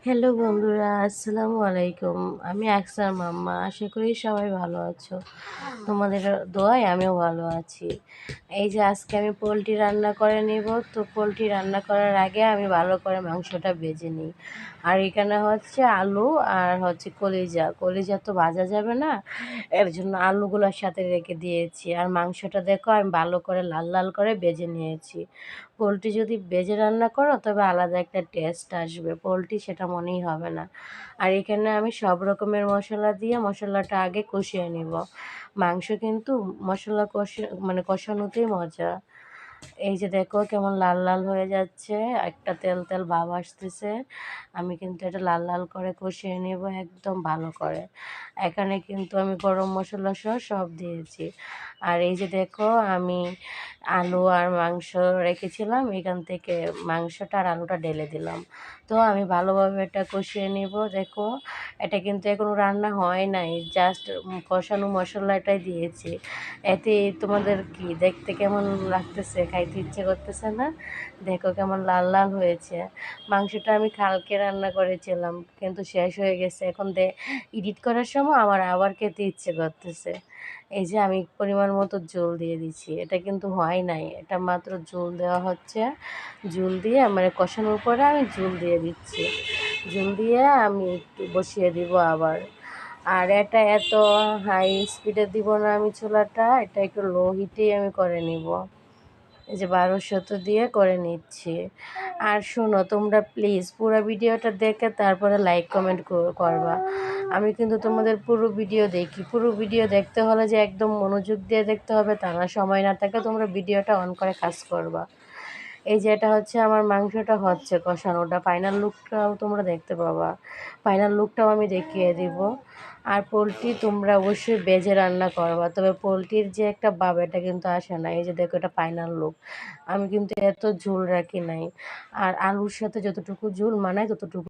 Hello বন্ধুরা, আসসালামু আলাইকুম। আমি আকসার মাম্মা। আশা করি সবাই ভালো আছো। তোমাদের দোয়ায় আমিও ভালো আছি। এই যে আজকে আমি পোলট্রি রান্না করে নিব। তো পোলট্রি রান্না করার আগে আমি ভালো করে মাংসটা ভেজে নিই। আর এখানে হচ্ছে আলু আর হচ্ছে কলিজা। কলিজা তো ভাজা যাবে না, এর জন্য আলুগুলোর সাথে রেখে দিয়েছি। আর মাংসটা দেখো আমি ভালো করে লাল লাল করে ভেজে নিয়েছি। পোলট্রি যদি ভেজে রান্না করো তবে আলাদা একটা টেস্ট আসবে, পোলট্রি সেটা মনেই হবে না। আর এখানে আমি সব রকমের মশলা দিয়ে মশলাটা আগে কষিয়ে নিব। মাংস কিন্তু মশলা কষানোতেই মজা। এই যে দেখো কেমন লাল লাল হয়ে যাচ্ছে, একটা তেল তেল ভাব আসতেছে। আমি কিন্তু এটা লাল লাল করে কষিয়ে নেব একদম ভালো করে। এখানে কিন্তু আমি গরম মশলা সহ সব দিয়েছি। আর এই যে দেখো আমি আলু আর মাংস রেখেছিলাম, এখান থেকে মাংসটা আর আলুটা ঢেলে দিলাম। তো আমি ভালোভাবে এটা কষিয়ে নেব। দেখো এটা কিন্তু এখনো রান্না হয় নাই, জাস্ট কষানো মশলাটাই দিয়েছি। এতে তোমাদের কি দেখতে কেমন লাগতেছে? খাইতে ইচ্ছে করতেছে না? দেখো কেমন লাল লাল হয়েছে। মাংসটা আমি কালকে রান্না করেছিলাম, কিন্তু শেষ হয়ে গেছে। এখন এডিট করার সময় আমার আবার খেতে ইচ্ছে করতেছে। এই যে আমি পরিমাণ মতো ঝোল দিয়ে দিচ্ছি, এটা কিন্তু হয় নাই, এটা মাত্র ঝোল দেওয়া হচ্ছে। ঝোল দিয়ে কষানোর পরে আমি ঝোল দিয়ে দিচ্ছি। ঝোল দিয়ে আমি একটু বসিয়ে দিব আবার। আর এটা এত হাই স্পিডে দিব না আমি চুলাটা, এটা একটু লো হিটেই আমি করে নিব। এই যে 1200 দিয়ে করে নিচ্ছি। আর শোনো তোমরা প্লিজ পুরো ভিডিওটা দেখে তারপরে লাইক কমেন্ট করবা। আমি কিন্তু তোমাদের পুরো ভিডিও দেখি। পুরো ভিডিও দেখতে হলে যে একদম মনোযোগ দিয়ে দেখতে হবে তা না, সময় না থাকলে তোমরা ভিডিওটা অন করে কাজ করবা। এই যে এটা হচ্ছে আমার মাংসটা হচ্ছে কষানোটা, ফাইনাল লুকটাও তোমরা দেখতে পাবা। ফাইনাল লুকটাও আমি দেখিয়ে দিব। আর পোলট্রি তোমরা অবশ্যই ভেজে রান্না করবা, তবে পোলট্রির যে একটা ভাব এটা কিন্তু আসে না। এই যে দেখো এটা ফাইনাল লুক। আমি কিন্তু এত ঝোল রাখি নাই। আর আলুর সাথে যতটুকু ঝোল মানায় ততটুকু